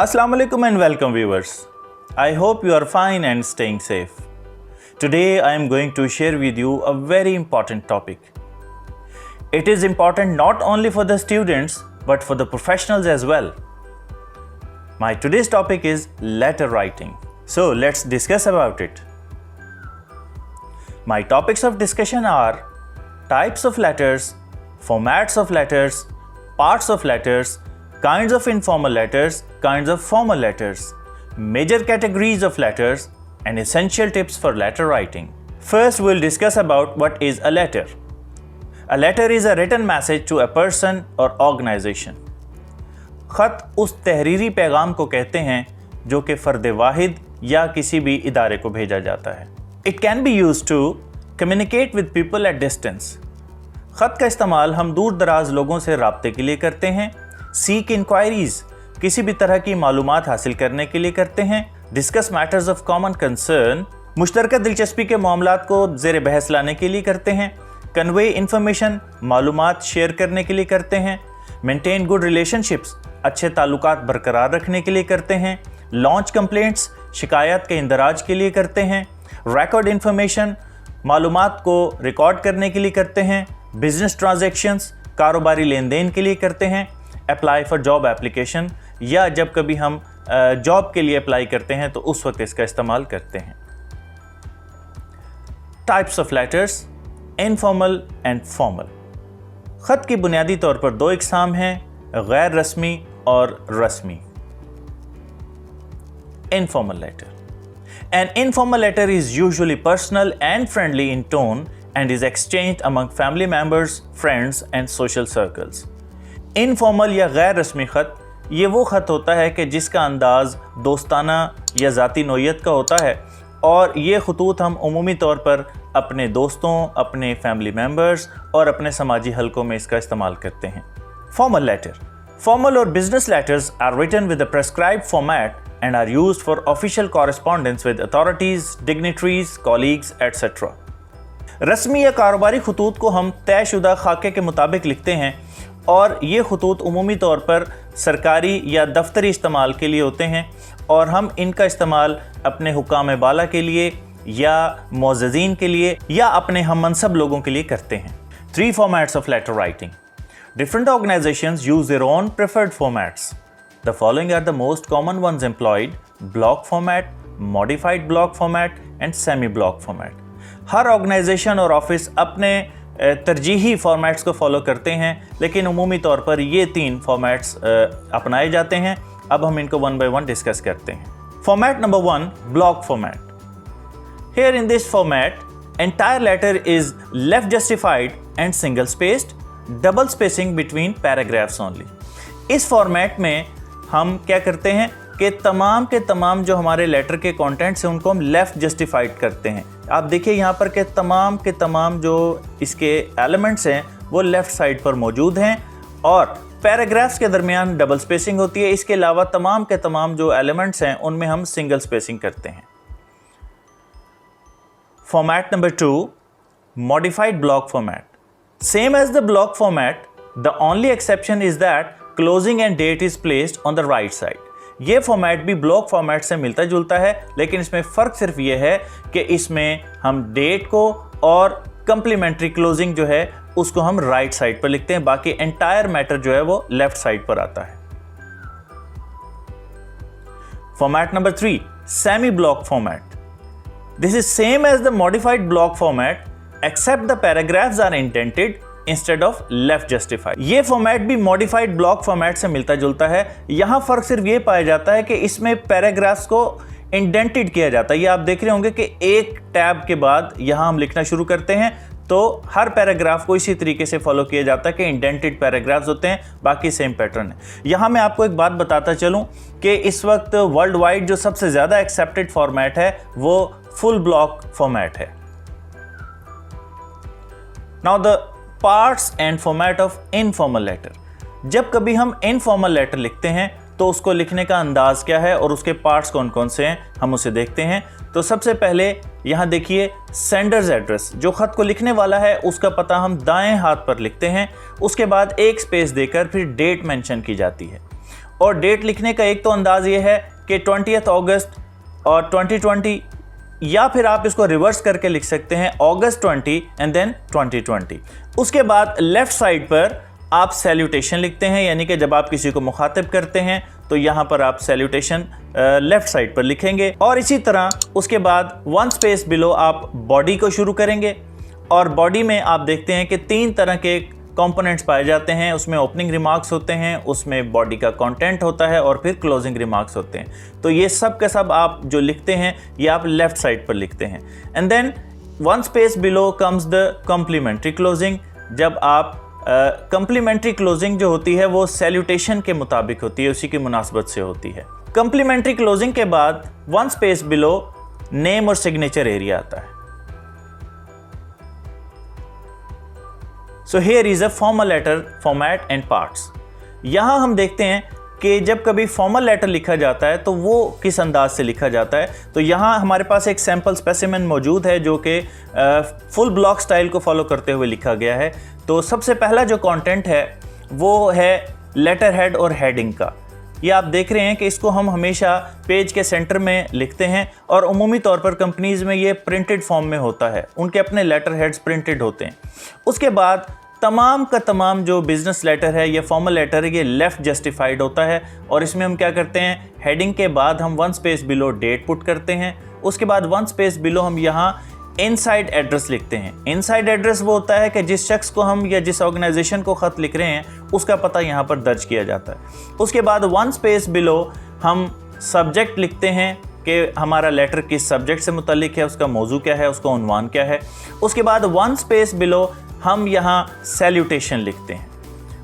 Assalamu alaikum and welcome viewers. I hope you are fine and staying safe. Today I am going to share with you a very important topic. It is important not only for the students but for the professionals as well. My today's topic is letter writing. So let's discuss about it. My topics of discussion are types of letters, formats of letters, parts of letters, kinds of informal letters, kinds of formal letters, major categories of letters, and essential tips for letter writing. First, we'll discuss about what is a letter. A letter is a written message to a person or organization. खत उस तहरीरी पैगाम को कहते हैं जो कि फ़र्द वाहिद या किसी भी इदारे को भेजा जाता है. It can be used to communicate with people at distance. खत का इस्तेमाल हम दूर दराज लोगों से राब्ते के लिए करते हैं. सीक इंक्वायरीज, किसी भी तरह की मालूमात हासिल करने के लिए करते हैं. Discuss matters of common concern, मुश्तरका दिलचस्पी के मामलात को ज़ेर बहस लाने के लिए करते हैं. कन्वे इंफॉर्मेशन, मालूमात शेयर करने के लिए करते हैं. मेंटेन गुड रिलेशनशिप्स, अच्छे ताल्लुकात बरकरार रखने के लिए करते हैं. लॉन्च कंप्लेंट्स, शिकायत के इंदराज के लिए करते हैं. रिकॉर्ड इंफॉर्मेशन, मालूमात को रिकॉर्ड करने के लिए करते हैं. बिजनेस ट्रांजैक्शंस, कारोबारी लेन देन के लिए करते हैं. अप्लाई फॉर जॉब एप्लीकेशन, या जब कभी हम जॉब के लिए अप्लाई करते हैं तो उस वक्त इसका इस्तेमाल करते हैं. Types of letters, informal and formal. ख़त की बुनियादी तौर पर दो इकसाम हैं, गैर रस्मी और रस्मी. Informal letter. An informal letter is usually personal and friendly in tone and is exchanged among family members, friends and social circles. Informal या गैर रस्मी ख़त ये वो ख़त होता है कि जिसका अंदाज़ दोस्ताना या ज़ाती नोयत का होता है, और ये खतूत हम उमूमी तौर पर अपने दोस्तों, अपने फैमिली मेम्बर्स और अपने समाजी हलकों में इसका इस्तेमाल करते हैं. Formal letter. फॉर्मल और business letters are written with a prescribed format and are used for official correspondence with authorities, dignitaries, colleagues, etc. रस्मी या कारोबारी खतूत को हम तयशुदा खाके के मुताबिक लिखते हैं, और ये खतूत उमूमी तौर पर सरकारी या दफ्तरी इस्तेमाल के लिए होते हैं, और हम इनका इस्तेमाल अपने हुकाम बाला के लिए या मोअज़्ज़िज़ीन के लिए या अपने हम मनसब लोगों के लिए करते हैं. 3 formats of letter writing. Different organizations use their own preferred formats. The following are the most common ones employed: block format, modified block format and semi-block format. हर ऑर्गेनाइजेशन और ऑफिस अपने तरजीही फॉर्मेट्स को फॉलो करते हैं, लेकिन उमूमी तौर पर ये 3 फॉर्मेट्स अपनाए जाते हैं. अब हम इनको वन बाय वन डिस्कस करते हैं. Format number 1, block format. Here in this format, entire letter is left justified and single spaced, double spacing between paragraphs only. इस फॉर्मेट में हम क्या करते हैं कि तमाम के तमाम जो हमारे लेटर के कंटेंट्स हैं उनको हम लेफ़्ट जस्टिफाइड करते हैं. आप देखिए यहाँ पर के तमाम जो इसके एलिमेंट्स हैं वो लेफ़्ट साइड पर मौजूद हैं, और पैराग्राफ्स के दरमियान डबल स्पेसिंग होती है. इसके अलावा तमाम के तमाम जो एलिमेंट्स हैं उनमें हम सिंगल स्पेसिंग करते हैं. Format number 2, modified block format. Same as the block format, the only exception is that closing and date is placed on the right side. ये फॉर्मेट भी ब्लॉक फॉर्मेट से मिलता जुलता है, लेकिन इसमें फ़र्क सिर्फ ये है कि इसमें हम डेट को और कंप्लीमेंट्री क्लोजिंग जो है उसको हम राइट साइड पर लिखते हैं. बाकी एंटायर मैटर जो है वो लेफ्ट साइड पर आता है. Format number 3, semi block format. This is same as the modified block format except the paragraphs are indented instead of left justified. ये फॉर्मेट भी मॉडिफाइड ब्लॉक फॉर्मेट से मिलता जुलता है. यहाँ फर्क सिर्फ ये पाया जाता है कि इसमें पैराग्राफ्स को इंडेंटेड किया जाता है. ये आप देख रहे होंगे कि एक टैब के बाद यहाँ हम लिखना शुरू करते हैं, तो हर पैराग्राफ को इसी तरीके से फॉलो किया जाता है कि इंडेंटेड पैराग्राफ्स होते हैं. बाकी सेम पैटर्न है. यहाँ मैं आपको एक बात बताता चलूँ कि इस वक्त वर्ल्ड वाइड जो सबसे ज़्यादा एक्सेप्टेड फॉर्मेट है वो फुल ब्लॉक फॉर्मेट है. Now the parts and format of informal letter. जब कभी हम इनफॉर्मल लेटर लिखते हैं तो उसको लिखने का अंदाज़ क्या है और उसके पार्ट्स कौन कौन से हैं, हम उसे देखते हैं. तो सबसे पहले यहाँ देखिए सेंडर्स एड्रेस. जो ख़त को लिखने वाला है उसका पता हम दाएं हाथ पर लिखते हैं. उसके बाद एक स्पेस देकर फिर डेट मेंशन की जाती है. और डेट लिखने का एक तो अंदाज ये है कि 20 अगस्त और 2020, या फिर आप इसको रिवर्स करके लिख सकते हैं अगस्त 20 एंड देन 2020। उसके बाद लेफ्ट साइड पर आप सैल्यूटेशन लिखते हैं, यानी कि जब आप किसी को मुखातिब करते हैं तो यहाँ पर आप सैल्यूटेशन लेफ्ट साइड पर लिखेंगे। और इसी तरह उसके बाद 1 स्पेस बिलो आप बॉडी को शुरू करेंगे, और बॉडी में आप देखते हैं कि 3 तरह के कंपोनेंट्स पाए जाते हैं। उसमें ओपनिंग रिमार्क्स होते हैं, उसमें बॉडी का कंटेंट होता है और फिर क्लोजिंग रिमार्क्स होते हैं। तो ये सब के सब आप जो लिखते हैं ये आप लेफ्ट साइड पर लिखते हैं। And then 1 space below comes the complimentary closing. जब आप कम्प्लीमेंट्री क्लोजिंग जो होती है वो सैल्यूटेशन के मुताबिक होती है, उसी की मुनासबत से होती है। कम्प्लीमेंट्री क्लोजिंग के बाद 1 स्पेस बिलो नेम और सिग्नेचर एरिया आता है। So here is a formal letter format and parts। यहाँ हम देखते हैं कि जब कभी फॉर्मल लेटर लिखा जाता है तो वो किस अंदाज से लिखा जाता है। तो यहाँ हमारे पास एक सैम्पल स्पेसिमेन मौजूद है जो कि फुल ब्लॉक स्टाइल को फॉलो करते हुए लिखा गया है। तो सबसे पहला जो कंटेंट है वो है लेटर हेड और हेडिंग का। ये आप देख रहे हैं कि इसको हम हमेशा पेज के सेंटर में लिखते हैं, और उमूमी तौर पर कंपनीज़ में ये प्रिंटेड फॉर्म में होता है, उनके अपने लेटर हेड्स प्रिंटेड होते हैं। उसके बाद तमाम का तमाम जो बिज़नेस लेटर है या फॉर्मल लेटर है ये लेफ़्ट जस्टिफाइड होता है, और इसमें हम क्या करते हैं, हेडिंग के बाद हम 1 स्पेस बिलो डेट पुट करते हैं। उसके बाद 1 स्पेस बिलो हम यहाँ इनसाइड एड्रेस लिखते हैं। इनसाइड एड्रेस वो होता है कि जिस शख्स को हम या जिस ऑर्गेनाइजेशन को ख़त लिख रहे हैं उसका पता यहाँ पर दर्ज किया जाता है। उसके बाद 1 स्पेस बिलो हम सब्जेक्ट लिखते हैं कि हमारा लेटर किस सब्जेक्ट से मुतल्लिक है, उसका मौजू क्या है, उसका उन्वान क्या है। उसके बाद 1 स्पेस बिलो हम यहाँ सैल्यूटेशन लिखते हैं।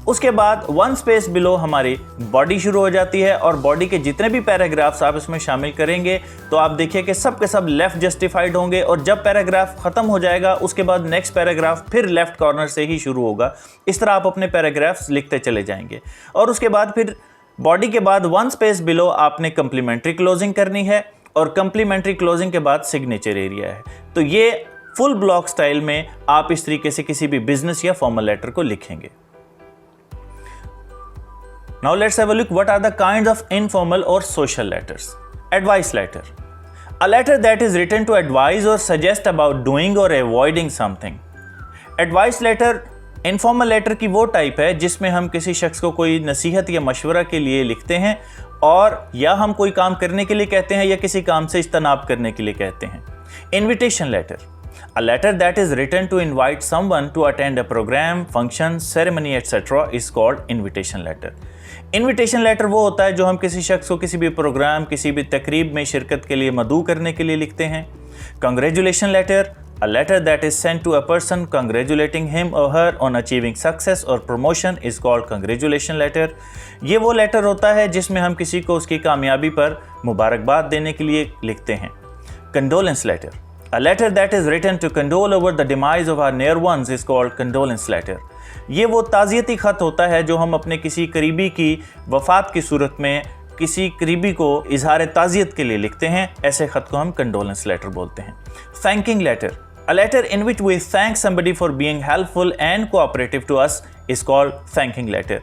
उसके बाद 1 स्पेस बिलो हमारी बॉडी शुरू हो जाती है, और बॉडी के जितने भी पैराग्राफ्स आप इसमें शामिल करेंगे तो आप देखिए कि सब के सब लेफ़्ट जस्टिफाइड होंगे, और जब पैराग्राफ ख़त्म हो जाएगा उसके बाद नेक्स्ट पैराग्राफ फिर लेफ़्ट कॉर्नर से ही शुरू होगा। इस तरह आप अपने पैराग्राफ्स लिखते चले जाएंगे। और उसके बाद फिर बॉडी के बाद 1 स्पेस बिलो आपने कम्प्लीमेंट्री क्लोजिंग करनी है, और कम्प्लीमेंट्री क्लोजिंग के बाद सिग्नेचर एरिया है। तो ये फुल ब्लॉक स्टाइल में आप इस तरीके से किसी भी बिजनेस या फॉर्मल लेटर को लिखेंगे। Now let's have a look what are the kinds of informal or social letters. Advice letter. A letter that is written to advise or suggest about doing or avoiding something. Advice letter informal letter की वो type है जिसमें हम किसी शख्स को कोई नसीहत या मशवरा के लिए लिखते हैं, और या हम कोई काम करने के लिए कहते हैं या किसी काम से इज्तनाब करने के लिए कहते हैं। Invitation letter. A letter that is written to invite someone to attend a program, function, ceremony, etc. is called invitation letter. Invitation letter वो होता है जो हम किसी शख्स को किसी भी प्रोग्राम, किसी भी तकरीब में शिरकत के लिए मदऊ करने के लिए लिखते हैं। Congratulation letter, a letter that is sent to a person congratulating him or her on achieving success or promotion is called congratulation letter. ये वो लेटर होता है जिसमें हम किसी को उसकी कामयाबी पर मुबारकबाद देने के लिए लिखते हैं। Condolence letter, a letter that is written to condole over the demise of our near ones is called condolence letter. ये वो ताज़ियती ख़त होता है जो हम अपने किसी करीबी की वफ़ात की सूरत में किसी करीबी को इजहार ताज़ियत के लिए लिखते हैं। ऐसे ख़त को हम कंडोलेंस लेटर बोलते हैं। Thanking letter, a letter in which we thank somebody for being helpful and cooperative to us is called thanking letter.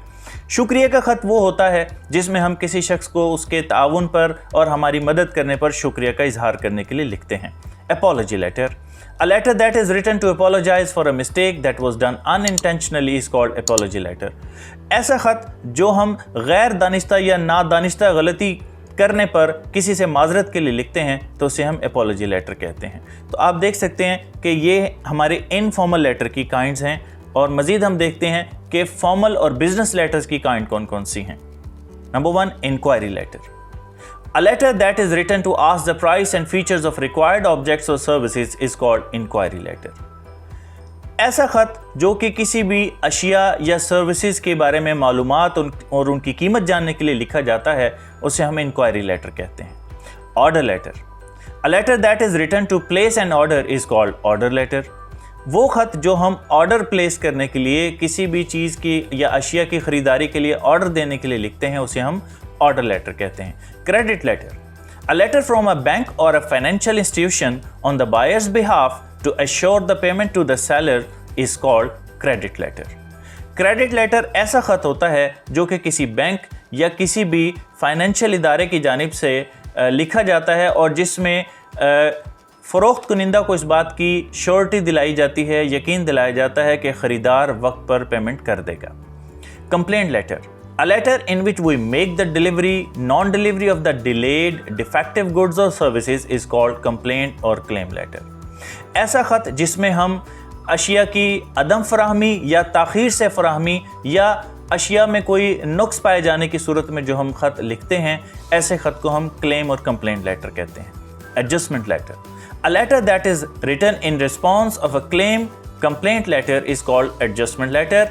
शुक्रिया का ख़त वो होता है जिसमें हम किसी शख्स को उसके ताउन पर और हमारी मदद करने पर शुक्रिया का इजहार करने के लिए लिखते हैं। Apology letter, a letter that is written to apologize for a mistake that was done unintentionally is called apology letter. ऐसा ख़त जो हम गैर दानिस्ता या नादानिस्ता गलती करने पर किसी से माजरत के लिए लिखते हैं तो उसे हम apology letter कहते हैं। तो आप देख सकते हैं कि ये हमारे इनफॉर्मल लेटर की काइंड्स हैं, और मज़ीद हम देखते हैं कि फॉर्मल और बिजनेस लेटर्स की काइंड कौन कौन सी हैं। Number 1, inquiry letter, a letter that is written to ask the price and features of required objects or services is called inquiry letter. ऐसा ख़त जो कि किसी भी अशिया या सर्विसेज के बारे में मालूमात और उनकी कीमत जानने के लिए लिखा जाता है उसे हम इंक्वायरी लेटर कहते हैं। Order letter, a letter that is written to place an order is called order letter. वो ख़त जो हम ऑर्डर प्लेस करने के लिए किसी भी चीज़ की या अशिया की ख़रीदारी के लिए ऑर्डर देने के लिए लिखते हैं उसे हम ऑर्डर लेटर कहते हैं। Credit letter, a letter from a bank or a financial institution on the buyer's behalf to assure the payment to the seller is called credit letter. Credit letter ऐसा ख़त होता है जो कि किसी बैंक या किसी भी फाइनेंशियल इदारे की जानिब से लिखा जाता है और जिसमें फ़रोख्त कुनिंदा को इस बात की श्योरिटी दिलाई जाती है, यकीन दिलाया जाता है कि ख़रीदार वक्त पर पेमेंट कर देगा। Complaint letter, a letter in which we make the non-delivery of the delayed, defective goods or services is called complaint or claim letter। ऐसा ख़त जिसमें हम अशिया की अदम फराहमी या ताख़ीर से फराहमी या अशिया में कोई नुक्स पाए जाने की सूरत में जो हम ख़त लिखते हैं, ऐसे ख़त को हम क्लेम और कंप्लेंट लेटर कहते हैं। Adjustment letter, a letter that is written in response of a claim complaint letter is called adjustment letter।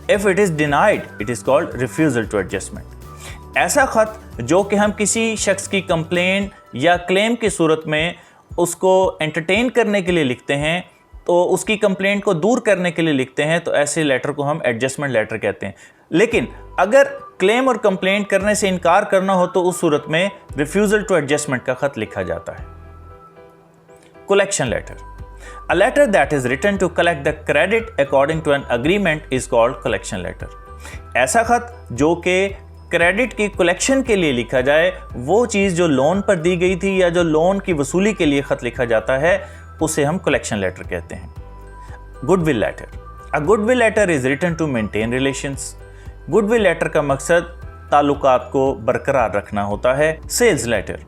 If it is denied, it is called refusal to adjustment। ऐसा ख़त जो कि हम किसी शख्स की कंप्लेंट या क्लेम की सूरत में उसको एंटरटेन करने के लिए लिखते हैं, तो उसकी कंप्लेंट को दूर करने के लिए लिखते हैं, तो ऐसे लेटर को हम एडजस्टमेंट लेटर कहते हैं। लेकिन अगर क्लेम और कंप्लेंट करने से इनकार करना हो तो उस सूरत में रिफ्यूज़ल टू एडजस्टमेंट का ख़त लिखा जाता है। Collection letter, a letter that is written to collect the credit according to an agreement is called collection letter। ऐसा ख़त जो कि क्रेडिट की कलेक्शन के लिए लिखा जाए, वो चीज़ जो लोन पर दी गई थी या जो लोन की वसूली के लिए ख़त लिखा जाता है, उसे हम कलेक्शन लेटर कहते हैं। Goodwill letter, a goodwill letter is written to maintain relations। Goodwill letter का मकसद ताल्लुकात को बरकरार रखना होता है। Sales letter,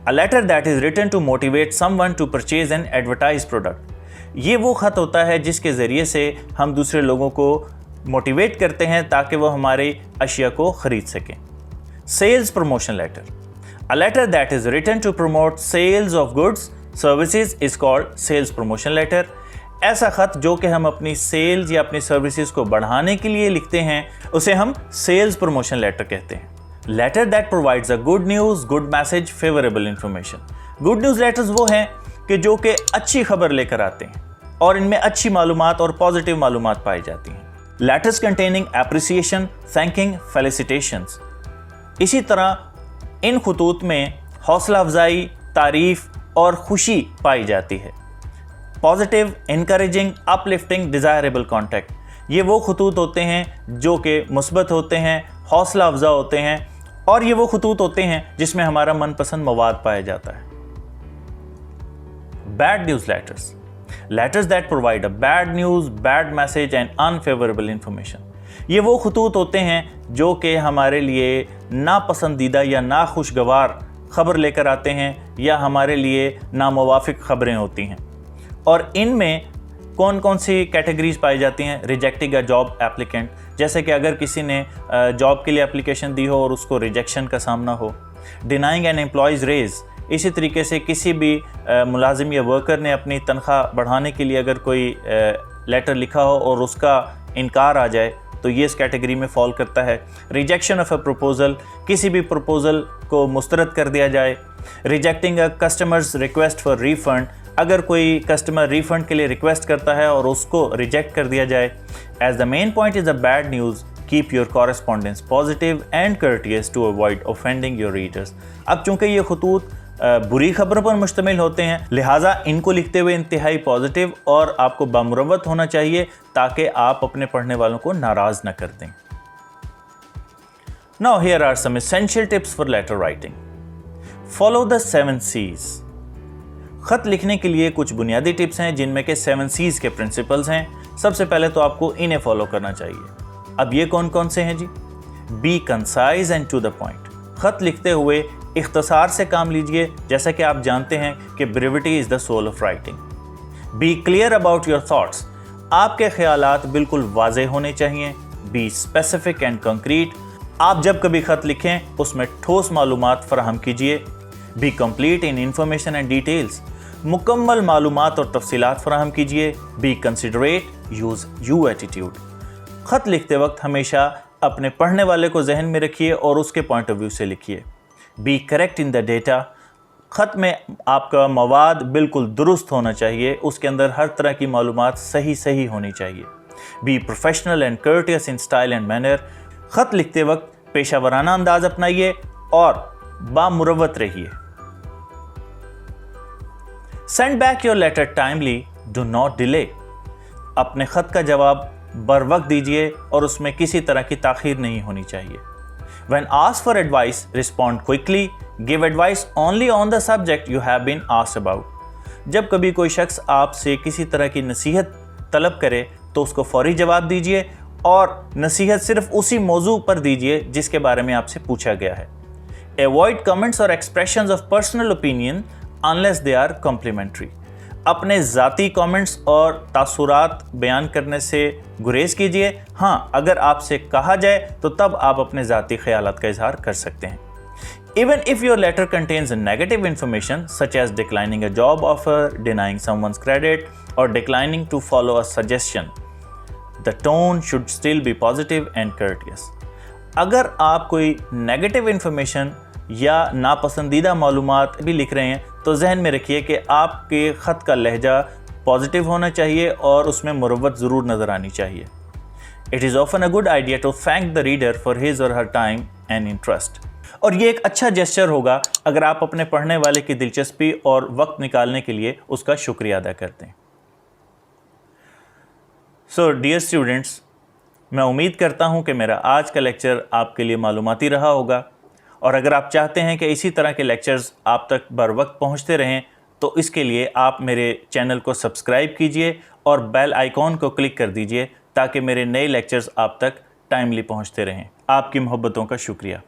a letter that is written to motivate someone to purchase and advertise product। ये वो ख़त होता है जिसके ज़रिए से हम दूसरे लोगों को मोटिवेट करते हैं ताकि वो हमारी अशिया को ख़रीद सकें। Sales promotion letter, a letter that is written to promote sales of goods services is called sales promotion letter. ऐसा ख़त जो कि हम अपनी सेल्स या अपनी सर्विसेज को बढ़ाने के लिए लिखते हैं, उसे हम सेल्स प्रमोशन लेटर कहते हैं। Letter that provides a good news, good message, favourable information. Good news letters वो हैं कि जो कि अच्छी खबर लेकर आते हैं और इनमें अच्छी मालूमात और पॉजिटिव मालूमात पाई जाती हैं। Letters containing appreciation, thanking, felicitations. इसी तरह इन खतूत में हौसला अफजाई, तारीफ़ और खुशी पाई जाती है। Positive, encouraging, uplifting, desirable contact, ये वो खतूत होते हैं जो कि मुस्बत होते हैं, हौसला अफजा होते हैं और ये वो खतूत होते हैं जिसमें हमारा मनपसंद मवाद पाया जाता है। Bad news letters, letters that provide a bad news, bad message and unfavourable information. ये वो खतूत होते हैं जो कि हमारे लिए नापसंदीदा या नाखुशगवार ख़बर लेकर आते हैं या हमारे लिए नामुवाफिक ख़बरें होती हैं। और इनमें कौन कौन सी कैटेगरीज पाई जाती हैं? रिजेक्टिंग अ जॉब एप्लीकेंट, जैसे कि अगर किसी ने जॉब के लिए एप्लीकेशन दी हो और उसको रिजेक्शन का सामना हो। डिनाइंग एन एम्प्लॉयज़ रेज़, इसी तरीके से किसी भी मुलाजिम या वर्कर ने अपनी तनख्वाह बढ़ाने के लिए अगर कोई लेटर लिखा हो और उसका इनकार आ जाए तो ये इस कैटेगरी में फॉल करता है। रिजेक्शन ऑफ अ प्रपोज़ल, किसी भी प्रपोज़ल को मुस्तरद कर दिया जाए। Rejecting a customers request for refund, अगर कोई कस्टमर रिफ़ंड के लिए रिक्वेस्ट करता है और उसको रिजेक्ट कर दिया जाए। As the main point is a bad news, keep your correspondence positive and courteous to avoid offending your readers. अब चूँकि ये खतूत बुरी खबरों पर मुश्तमिल होते हैं, लिहाजा इनको लिखते हुए इंतहाई पॉजिटिव और आपको बामुरव्वत होना चाहिए ताकि आप अपने पढ़ने वालों को नाराज़ न कर दें। Now here are some essential tips for letter writing. Follow the 7 C's। ख़त लिखने के लिए कुछ बुनियादी टिप्स हैं जिनमें के 7 C's के प्रिंसिपल्स हैं। सबसे पहले तो आपको इन्हें फॉलो करना चाहिए। अब ये कौन कौन से हैं जी? Be concise and to the point. ख़त लिखते हुए इख्तसार से काम लीजिए, जैसा कि आप जानते हैं कि brevity is the soul of writing. Be clear about your thoughts, आपके ख्यालात बिल्कुल वाज़ेह होने चाहिए। बी स्पेसिफिक एंड कंक्रीट, आप जब कभी ख़त लिखें उसमें ठोस मालूमात फराहम कीजिए। Be complete in information and details, मुकम्मल मालूमात और तफसीलात फराहम कीजिए। Be considerate, use you attitude, ख़त लिखते वक्त हमेशा अपने पढ़ने वाले को जहन में रखिए और उसके पॉइंट ऑफ व्यू से लिखिए। Be correct in the data, ख़त में आपका मवाद बिल्कुल दुरुस्त होना चाहिए, उसके अंदर हर तरह की मालूमात सही होनी चाहिए। Be professional and courteous in style and manner, ख़त लिखते वक्त पेशावराना अंदाज अपनाइए और बामुरव्वत रहिए। Send back your letter timely, do not delay, अपने ख़त का जवाब बर वक्त दीजिए और उसमें किसी तरह की ताख़ीर नहीं होनी चाहिए। When asked for advice, respond quickly. Give advice only on the subject you have been asked about. जब कभी कोई शख्स आपसे किसी तरह की नसीहत तलब करे तो उसको फौरी जवाब दीजिए और नसीहत सिर्फ उसी मौजू पर दीजिए जिसके बारे में आपसे पूछा गया है. Avoid comments or expressions of personal opinion unless they are complimentary. अपने ज़ाती कमेंट्स और तासुरात बयान करने से गुरेज कीजिए. हाँ, अगर आपसे कहा जाए तो तब आप अपने ज़ाती ख्यालात का इजहार कर सकते हैं. Even if your letter contains negative information such as declining a job offer, denying someone's credit, or declining to follow a suggestion, the tone should still be positive and courteous. अगर आप कोई नेगेटिव इन्फॉर्मेशन या नापसंदीदा मालूमात भी लिख रहे हैं तो जहन में रखिए कि आपके ख़त का लहजा पॉजिटिव होना चाहिए और उसमें मुरव्वत ज़रूर नज़र आनी चाहिए. It is often a good idea to thank the reader for his or her time and interest. और ये एक अच्छा जेस्चर होगा अगर आप अपने पढ़ने वाले की दिलचस्पी और वक्त निकालने के लिए उसका शुक्रिया अदा करते हैं. सो डियर स्टूडेंट्स, मैं उम्मीद करता हूँ कि मेरा आज का लेक्चर आपके लिए मालूमाती रहा होगा. और अगर आप चाहते हैं कि इसी तरह के लेक्चर्स आप तक बर वक्त पहुँचते रहें तो इसके लिए आप मेरे चैनल को सब्सक्राइब कीजिए और बेल आइकॉन को क्लिक कर दीजिए ताकि मेरे नए लेक्चर्स आप तक टाइमली पहुँचते रहें. आपकी मोहब्बतों का शुक्रिया.